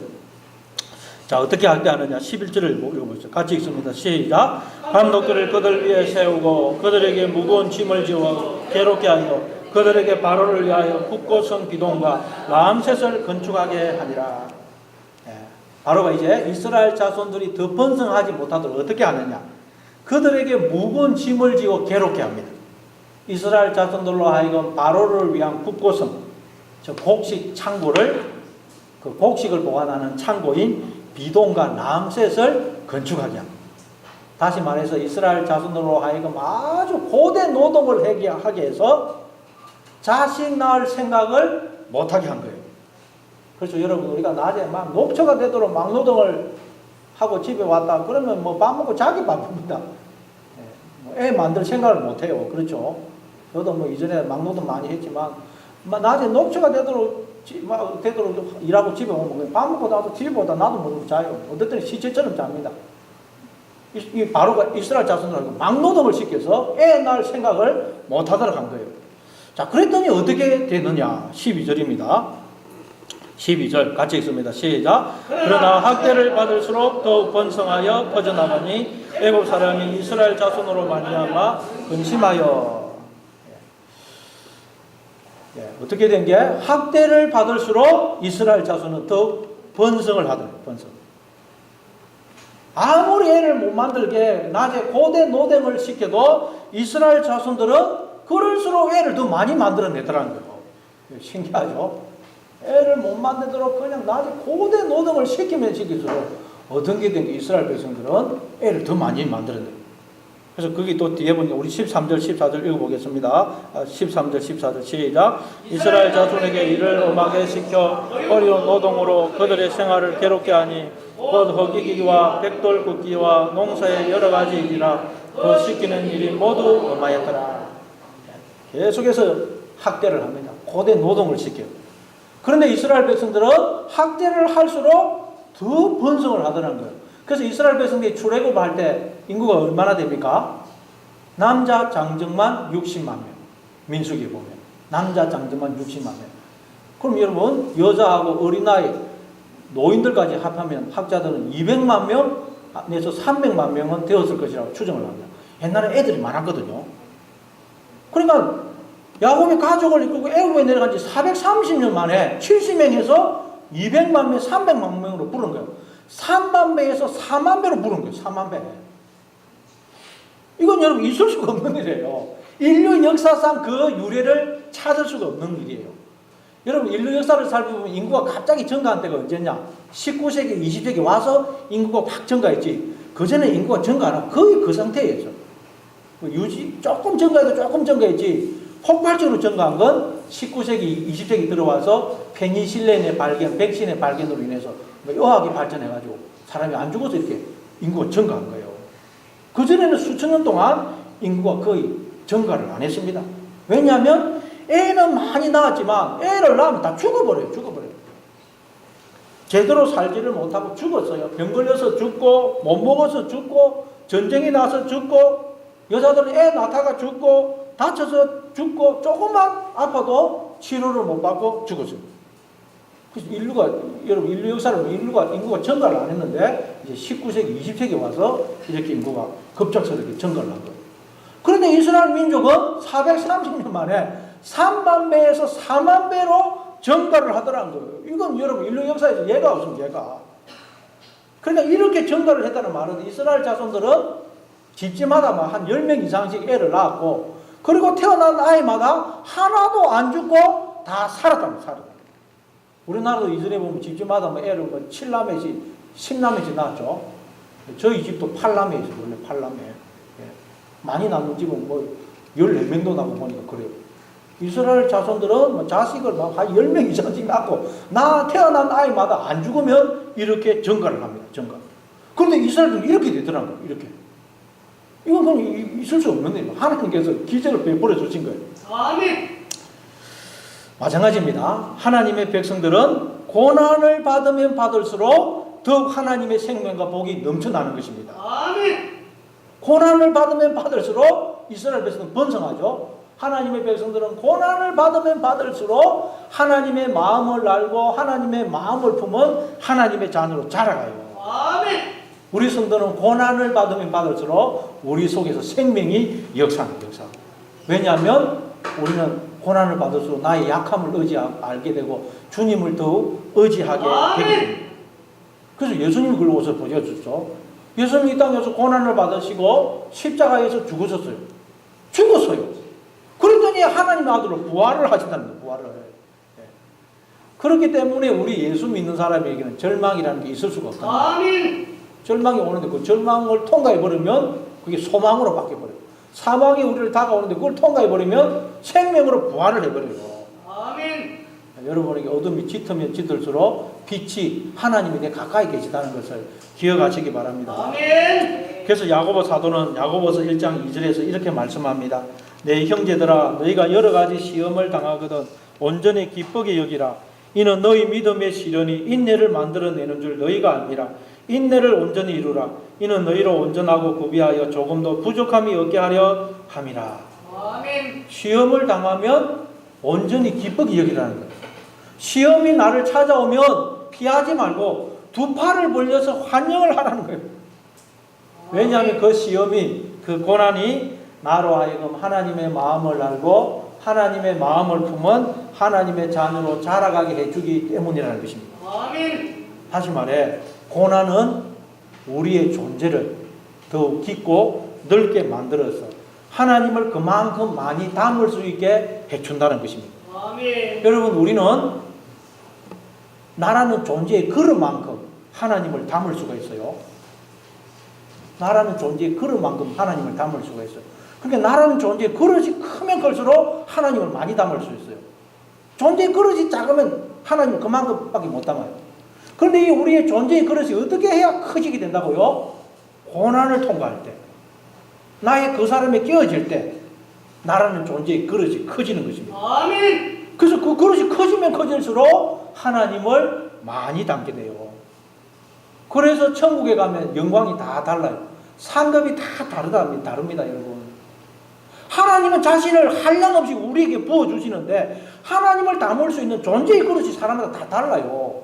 자, 어떻게 학대하느냐? 11절을 읽어보시죠. 같이 읽습니다. 시작. 감독들을 그들 위에 세우고 그들에게 무거운 짐을 지워 괴롭게 하여 그들에게 바로를 위하여 북고성 비동과 라암셋을 건축하게 하니라. 바로가 이제 이스라엘 자손들이 더 번성하지 못하도록 어떻게 하느냐? 그들에게 무거운 짐을 지고 괴롭게 합니다. 이스라엘 자손들로 하여금 바로를 위한 북고성, 저 곡식 창고를 그 곡식을 보관하는 창고인 비동과 라암셋을 건축하게 합니다. 다시 말해서 이스라엘 자손들로 하여금 아주 고대 노동을 하게 해서 자식 낳을 생각을 못하게 한 거예요. 그렇죠. 여러분 우리가 낮에 막 녹초가 되도록 막노동을 하고 집에 왔다 그러면 뭐 밥 먹고 자기 바쁩니다. 애 만들 생각을 못해요. 그렇죠. 저도 뭐 이전에 막노동 많이 했지만 낮에 녹초가 되도록 일하고 집에 오면 밥 먹고 나서 집에 오다 나도 모르고 자요. 어떨 때는 시체처럼 잡니다. 이 바로가 이스라엘 자손들하고 막노동을 시켜서 애 낳을 생각을 못하도록 한 거예요. 자, 그랬더니 어떻게 되느냐? 12절입니다. 12절 같이 읽습니다. 시작. 그러나 학대를 받을수록 더욱 번성하여 퍼져나가니 애굽 사람이 이스라엘 자손으로 말미암아 근심하여. 어떻게 된 게 학대를 받을수록 이스라엘 자손은 더욱 번성을 하더래요. 번성. 아무리 애를 못 만들게 낮에 고대 노동을 시켜도 이스라엘 자손들은 그럴수록 애를 더 많이 만들어내더라는 거예요. 신기하죠? 애를 못 만들도록 그냥 낮에 고대 노동을 시키면 시킬수록 어떤 게 된 게 이스라엘 백성들은 애를 더 많이 만들어내요. 그래서 거기 또 뒤에 보니까 우리 13절 14절 읽어보겠습니다. 13절 14절 시작. 이스라엘 자손에게 일을 엄하게 시켜 어려운 노동으로 그들의 생활을 괴롭게 하니 곧 허기기와 백돌 굽기와 농사의 여러 가지 일이라 그 시키는 일이 모두 엄하였더라. 계속해서 학대를 합니다. 고대 노동을 시켜요. 그런데 이스라엘 백성들은 학대를 할수록 더 번성을 하더라는 거예요. 그래서 이스라엘 백성들이 출애굽을 할 때 인구가 얼마나 됩니까? 남자 장정만 60만 명. 민수기에 보면 남자 장정만 60만 명. 그럼 여러분 여자하고 어린아이 노인들까지 합하면 학자들은 200만 명 내서 300만 명은 되었을 것이라고 추정을 합니다. 옛날에 애들이 많았거든요. 그러니까 야곱이 가족을 이끌고 애굽에 내려간 지 430년 만에 70명에서 200만 명, 300만 명으로 부른 거예요. 3만 배에서 4만 배로 부른 거예요. 4만 배. 이건 여러분 있을 수가 없는 일이에요. 인류 역사상 그 유래를 찾을 수가 없는 일이에요. 여러분 인류 역사를 살펴보면 인구가 갑자기 증가한 때가 언제냐? 19세기, 20세기 와서 인구가 확 증가했지. 그전에 인구가 증가 안 하고 거의 그 상태였죠. 유지 조금 증가해도 조금 증가했지. 폭발적으로 증가한 건 19세기, 20세기 들어와서 페니실린의 발견, 백신의 발견으로 인해서 의학이 발전해가지고 사람이 안 죽어서 이렇게 인구가 증가한 거예요. 그전에는 수천 년 동안 인구가 거의 증가를 안 했습니다. 왜냐하면 애는 많이 낳았지만 애를 낳으면 다 죽어버려요. 제대로 살지를 못하고 죽었어요. 병 걸려서 죽고 못 먹어서 죽고 전쟁이 나서 죽고 여자들은 애 낳다가 죽고 다쳐서 죽고 조금만 아파도 치료를 못 받고 죽었어요. 그래서 여러분 인류 역사를 인구가 증가를 안 했는데 이제 19세기, 20세기 와서 이렇게 인구가 급작스럽게 증가를 한 거예요. 그런데 이스라엘 민족은 430년 만에 3만 배에서 4만 배로 증가를 하더라는 거예요. 이건 여러분 인류 역사에서 예가 없습니다. 예가. 그러니까 이렇게 증가를 했다는 말은 이스라엘 자손들은 집집마다 한 10명 이상씩 애를 낳았고 그리고 태어난 아이마다 하나도 안 죽고 다 살았답니다. 살았다. 우리나라도 이전에 보면 집집마다 애를 7남매씩 10남매씩 낳았죠. 저희 집도 8남매 있어요. 원래 8남매. 많이 낳는 집은 14명도 나고 보니까 그래요. 이스라엘 자손들은 자식을 한 10명 이상씩 낳고 태어난 아이마다 안 죽으면 이렇게 증가를 합니다. 증가. 그런데 이스라엘은 이렇게 되더라고요. 이렇게. 이건 그냥 있을 수 없는 일이에요. 하나님께서 기적을 베풀어 주신 거예요. 아멘. 마찬가지입니다. 하나님의 백성들은 고난을 받으면 받을수록 더욱 하나님의 생명과 복이 넘쳐나는 것입니다. 아멘. 고난을 받으면 받을수록 이스라엘 백성은 번성하죠. 하나님의 백성들은 고난을 받으면 받을수록 하나님의 마음을 알고 하나님의 마음을 품은 하나님의 자녀로 자라가요. 아멘. 우리 성도는 고난을 받으면 받을수록 우리 속에서 생명이 역사합니다. 왜냐하면 우리는 고난을 받을수록 나의 약함을 알게 되고 주님을 더욱 의지하게 되게 됩니다. 그래서 예수님이 그걸 옷을 보여줬죠. 예수님이 이 땅에서 고난을 받으시고 십자가에서 죽으셨어요. 죽었어요. 그랬더니 하나님의 아들로 부활을 하신다는 거예요. 부활을. 그렇기 때문에 우리 예수 믿는 사람에게는 절망이라는 게 있을 수가 없다. 아멘. 절망이 오는데 그 절망을 통과해버리면 그게 소망으로 바뀌어버려요. 사망이 우리를 다가오는데 그걸 통과해버리면 생명으로 부활을 해버려요. 아멘. 여러분에게 어둠이 짙으면 짙을수록 빛이 하나님이 내 가까이 계시다는 것을 기억하시기 바랍니다. 아멘. 그래서 야고보 사도는 야고보서 1장 2절에서 이렇게 말씀합니다. 내 형제들아 너희가 여러 가지 시험을 당하거든 온전히 기쁘게 여기라. 이는 너희 믿음의 시련이 인내를 만들어내는 줄 너희가 아니라 인내를 온전히 이루라. 이는 너희로 온전하고 구비하여 조금도 부족함이 없게 하려 함이라. 아멘. 시험을 당하면 온전히 기쁘게 여기라는 거예요. 시험이 나를 찾아오면 피하지 말고 두 팔을 벌려서 환영을 하라는 거예요. 왜냐하면 그 시험이 그 고난이 나로 하여금 하나님의 마음을 알고 하나님의 마음을 품은 하나님의 자녀로 자라가게 해주기 때문이라는 것입니다. 아멘. 다시 말해 고난은 우리의 존재를 더욱 깊고 넓게 만들어서 하나님을 그만큼 많이 담을 수 있게 해준다는 것입니다. 아멘. 여러분 우리는 나라는 존재의 그릇만큼 하나님을 담을 수가 있어요. 나라는 존재의 그릇만큼 하나님을 담을 수가 있어요. 그러니까 나라는 존재의 그릇이 크면 클수록 하나님을 많이 담을 수 있어요. 존재의 그릇이 작으면 하나님을 그만큼밖에 못 담아요. 그런데 이 우리의 존재의 그릇이 어떻게 해야 커지게 된다고요? 고난을 통과할 때, 나의 그 사람에 끼어질 때 나라는 존재의 그릇이 커지는 것입니다. 아멘. 그래서 그 그릇이 커지면 커질수록 하나님을 많이 담게 돼요. 그래서 천국에 가면 영광이 다 달라요. 상급이 다 다릅니다, 여러분. 하나님은 자신을 한량없이 우리에게 부어주시는데 하나님을 담을 수 있는 존재의 그릇이 사람마다 다 달라요.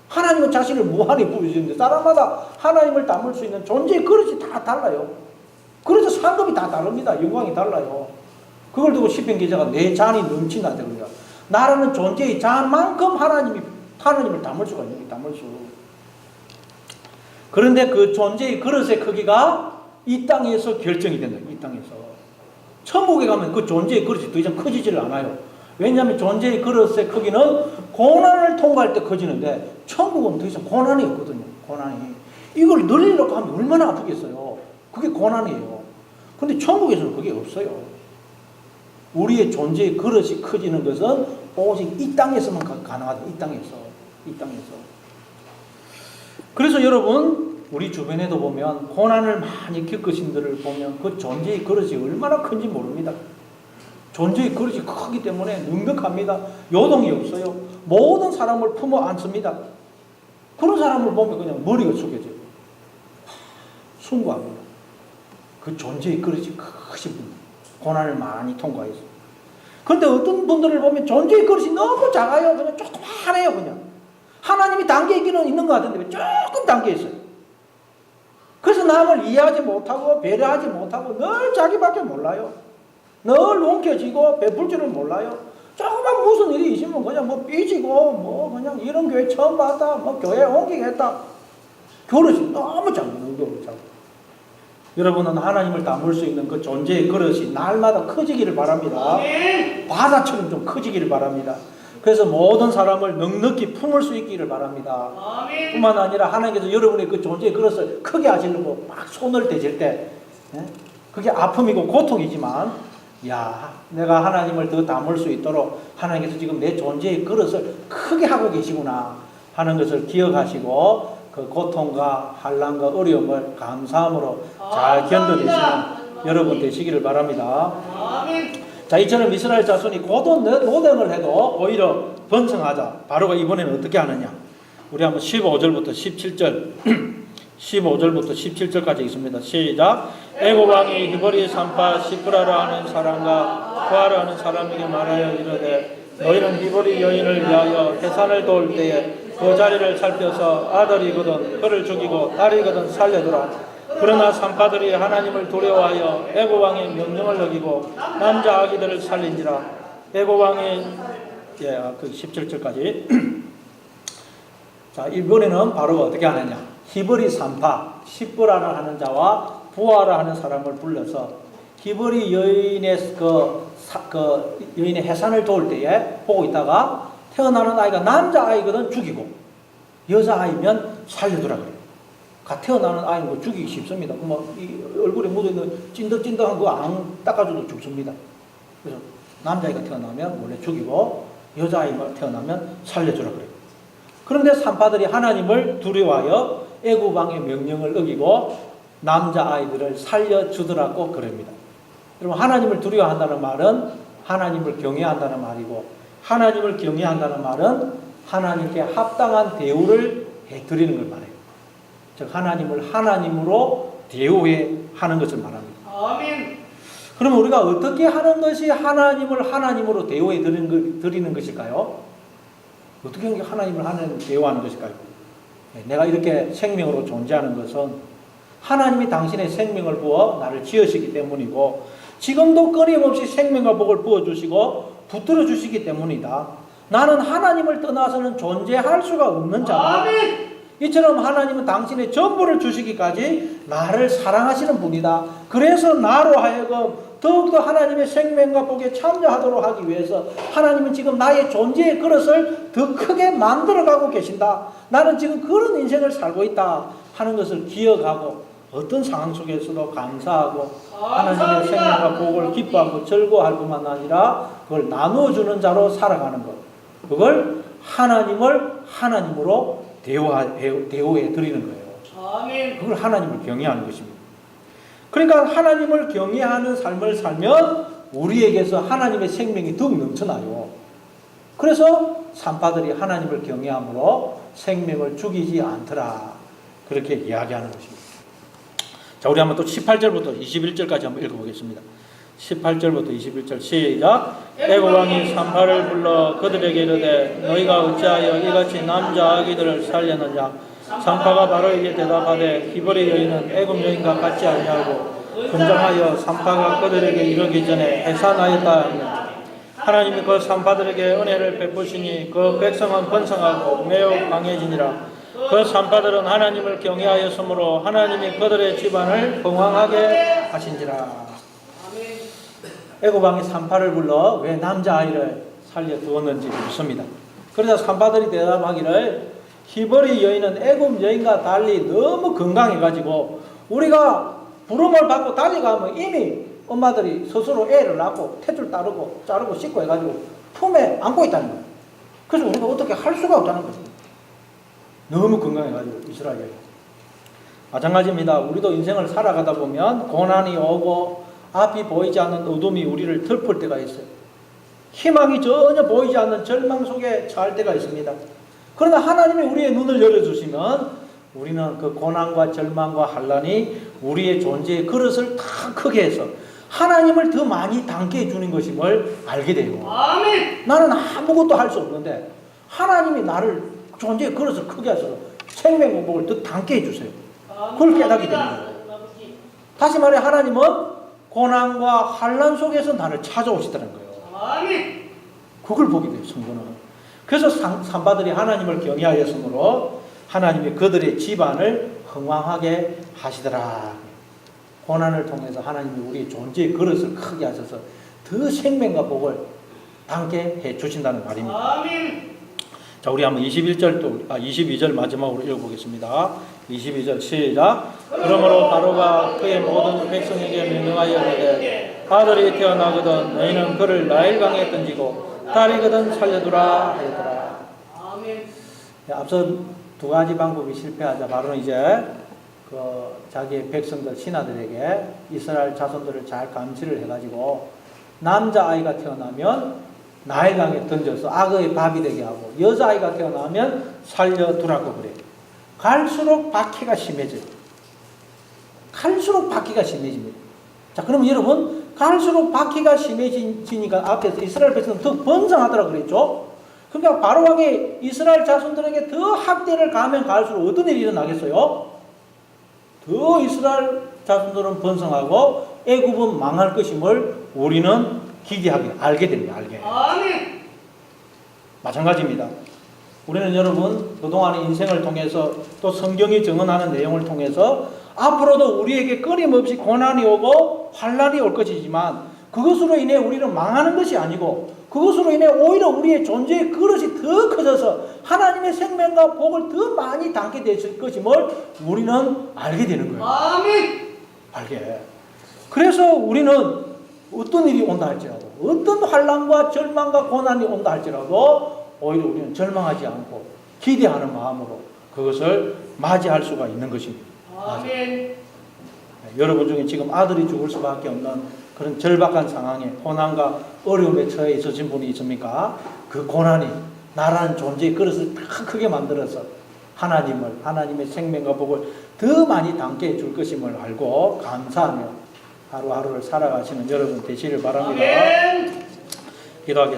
하나님은 자신을 무한히 부어주시는데 사람마다 하나님을 담을 수 있는 존재의 그릇이 다 달라요. 그래서 상급이 다 다릅니다. 영광이 달라요. 그걸 두고 시편 기자가 내 잔이 넘친다 그러니까 나라는 존재의 잔만큼 하나님을 담을 수가 있는 게 담을 수. 그런데 그 존재의 그릇의 크기가 이 땅에서 결정이 된다. 이 땅에서. 천국에 가면 그 존재의 그릇이 더 이상 커지지를 않아요. 왜냐하면 존재의 그릇의 크기는 고난을 통과할 때 커지는데 천국은 더 이상 고난이 없거든요. 고난이. 이걸 늘리려고 하면 얼마나 아프겠어요. 그게 고난이에요. 근데 천국에서는 그게 없어요. 우리의 존재의 그릇이 커지는 것은 오직 이 땅에서만 가능하다. 이 땅에서. 그래서 여러분 우리 주변에도 보면 고난을 많이 겪으신 분들을 보면 그 존재의 그릇이 얼마나 큰지 모릅니다. 존재의 그릇이 크기 때문에 넉넉합니다. 요동이 없어요. 모든 사람을 품어 안습니다. 그런 사람을 보면 그냥 머리가 숙여져요. 숭고합니다. 그 존재의 그릇이 크신 분, 고난을 많이 통과해서. 그런데 어떤 분들을 보면 존재의 그릇이 너무 작아요. 그냥 조그만해요. 그냥 하나님이 담겨 있기는 있는 것 같은데 조금 담겨 있어요. 그래서 남을 이해하지 못하고 배려하지 못하고 늘 자기밖에 몰라요. 늘 움켜쥐고 베풀 줄을 몰라요. 조금만 무슨 일이 있으면 그냥 뭐 삐지고 뭐 그냥 이런 교회 처음 봤다, 뭐 교회 옮기겠다. 그릇이 너무 작아요. 너무 작아요. 여러분은 하나님을 담을 수 있는 그 존재의 그릇이 날마다 커지기를 바랍니다. 바다처럼 좀 커지기를 바랍니다. 그래서 모든 사람을 넉넉히 품을 수 있기를 바랍니다. 뿐만 아니라 하나님께서 여러분의 그 존재의 그릇을 크게 하시려고 막 손을 대실 때 그게 아픔이고 고통이지만 야, 내가 하나님을 더 담을 수 있도록 하나님께서 지금 내 존재의 그릇을 크게 하고 계시구나 하는 것을 기억하시고 그 고통과 환난과 어려움을 감사함으로 잘 견뎌내시는 여러분 되시기를 바랍니다. 자, 이처럼 이스라엘 자손이 고도 노동을 해도 오히려 번성하자. 바로가 이번에는 어떻게 하느냐? 우리 한번 15절부터 17절 15절부터 17절까지 있습니다. 시작. 애굽 왕이 히브리 산파 시프라라 하는 사람과 부하라 하는 사람에게 말하여 이르되 너희는 히브리 여인을 위하여 해산을 도울 때에 그 자리를 살펴서 아들이거든 그를 죽이고 딸이거든 살려두라. 그러나 산파들이 하나님을 두려워하여 애굽 왕의 명령을 어기고 남자 아기들을 살린지라. 애굽 왕이 그 17절까지 자, 이번에는 바로 어떻게 하느냐? 히브리 산파 시프라라 하는 자와 부하라 하는 사람을 불러서 히브리 여인의 여인의 해산을 도울 때에 보고 있다가 태어나는 아이가 남자 아이거든 죽이고 여자 아이면 살려두라 그래요. 태어나는 아이는 뭐 죽이기 쉽습니다. 이 얼굴에 묻어있는 찐득찐득한 거 안 닦아줘도 죽습니다. 그래서 남자아이가 태어나면 원래 죽이고 여자아이가 태어나면 살려주라 그래요. 그런데 산파들이 하나님을 두려워하여 애굽 왕의 명령을 어기고 남자아이들을 살려주더라고 그럽니다. 여러분, 하나님을 두려워한다는 말은 하나님을 경외한다는 말이고, 하나님을 경외한다는 말은 하나님께 합당한 대우를 해드리는 걸 말해요. 즉 하나님을 하나님으로 대우해 하는 것을 말합니다. 아멘. 그럼 우리가 어떻게 하는 것이 하나님을 하나님으로 대우해 드리는 것일까요? 어떻게 하는 게 하나님을 하나님으로 대우하는 것일까요? 내가 이렇게 생명으로 존재하는 것은 하나님이 당신의 생명을 부어 나를 지으시기 때문이고, 지금도 끊임없이 생명과 복을 부어주시고 붙들어 주시기 때문이다. 나는 하나님을 떠나서는 존재할 수가 없는 자다. 아멘. 이처럼 하나님은 당신의 전부를 주시기까지 나를 사랑하시는 분이다. 그래서 나로 하여금 더욱더 하나님의 생명과 복에 참여하도록 하기 위해서 하나님은 지금 나의 존재의 그릇을 더 크게 만들어가고 계신다. 나는 지금 그런 인생을 살고 있다 하는 것을 기억하고 어떤 상황 속에서도 감사하고 하나님의 생명과 복을 기뻐하고 즐거워할 뿐만 아니라 그걸 나누어주는 자로 살아가는 것, 그걸 하나님을 하나님으로 대우해 드리는 거예요. 아멘. 그걸 하나님을 경외하는 것입니다. 그러니까 하나님을 경외하는 삶을 살면 우리에게서 하나님의 생명이 더욱 넘쳐나요. 그래서 산파들이 하나님을 경외함으로 생명을 죽이지 않더라, 그렇게 이야기하는 것입니다. 자, 우리 한번 또 18절부터 21절까지 한번 읽어보겠습니다. 18절부터 21절 시작. 애굽 왕이 산파를 불러 그들에게 이르되 너희가 어찌하여 이같이 남자 아기들을 살렸느냐. 산파가 바로에게 대답하되 히브리 여인은 애굽 여인과 같지 아니하고 근정하여 산파가 그들에게 이르기 전에 해산하였다 하며, 하나님이 그 산파들에게 은혜를 베푸시니 그 백성은 번성하고 매우 강해지니라. 그 산파들은 하나님을 경외하였으므로 하나님이 그들의 집안을 건강하게 하신지라. 애굽 왕이 산파를 불러 왜 남자아이를 살려두었는지 묻습니다. 그러자 산파들이 대답하기를 히브리 여인은 애굽 여인과 달리 너무 건강해가지고 우리가 부름을 받고 달려가면 이미 엄마들이 스스로 애를 낳고 탯줄 자르고 씻고 해가지고 품에 안고 있다는 거예요. 그래서 우리가 어떻게 할 수가 없다는 거죠. 너무 건강해가지고 이스라엘. 마찬가지입니다. 우리도 인생을 살아가다 보면 고난이 오고 앞이 보이지 않는 어둠이 우리를 덮을 때가 있어요. 희망이 전혀 보이지 않는 절망 속에 처할 때가 있습니다. 그러나 하나님이 우리의 눈을 열어주시면 우리는 그 고난과 절망과 환난이 우리의 존재의 그릇을 다 크게 해서 하나님을 더 많이 담게 해주는 것임을 알게 돼요. 아멘. 나는 아무것도 할 수 없는데 하나님이 나를 존재의 그릇을 크게 하셔서 생명복을 더 담게 해주세요. 그걸 깨닫게 되는 거예요. 다시 말해 하나님은 고난과 환난 속에서 나를 찾아오시더라는 거예요. 아멘. 그걸 보게 돼요, 성도는. 그래서 산바들이 하나님을 경외하였으므로 하나님이 그들의 집안을 흥왕하게 하시더라. 고난을 통해서 하나님이 우리의 존재의 그릇을 크게 하셔서 더 생명과 복을 담게 해 주신다는 말입니다. 아멘. 자, 우리 한번 22절 마지막으로 읽어보겠습니다. 22절 시작. 그러므로 바로가 그의 모든 백성에게 명령하여 이르되 아들이 태어나거든 너희는 그를 나일강에 던지고 딸이거든 살려두라 하였더라. 아멘. 앞서 두 가지 방법이 실패하자 바로는 이제 그 자기의 백성들 신하들에게 이스라엘 자손들을 잘 감시를 해가지고 남자아이가 태어나면 나일강에 던져서 악어의 밥이 되게 하고 여자아이가 태어나면 살려두라고 그래. 갈수록 박해가 심해져요. 갈수록 박해가 심해집니다. 자, 그러면 여러분 갈수록 박해가 심해지니까 앞에서 이스라엘 백성은 더 번성하더라 그랬죠. 그러니까 바로 왕이 이스라엘 자손들에게 더 학대를 가면 갈수록 어떤 일이 일어나겠어요? 더 이스라엘 자손들은 번성하고 애굽은 망할 것임을 우리는 기대하게 알게 됩니다. 알게. 아멘. 마찬가지입니다. 우리는 여러분 그동안의 인생을 통해서 또 성경이 증언하는 내용을 통해서 앞으로도 우리에게 끊임없이 고난이 오고 환난이 올 것이지만 그것으로 인해 우리는 망하는 것이 아니고 그것으로 인해 오히려 우리의 존재의 그릇이 더 커져서 하나님의 생명과 복을 더 많이 담게 되실 것임을 우리는 알게 되는 거예요. 아멘. 알게. 그래서 우리는 어떤 일이 온다 할지라도 어떤 환난과 절망과 고난이 온다 할지라도 오히려 우리는 절망하지 않고 기대하는 마음으로 그것을 맞이할 수가 있는 것입니다. 아멘. 여러분 중에 지금 아들이 죽을 수밖에 없는 그런 절박한 상황에 고난과 어려움에 처해 있으신 분이 있습니까? 그 고난이 나라는 존재의 그릇을 다 크게 만들어서 하나님의 생명과 복을 더 많이 담게 해줄 것임을 알고 감사하며 하루하루를 살아가시는 여러분 되시길 바랍니다. 아멘. 기도하겠습니다.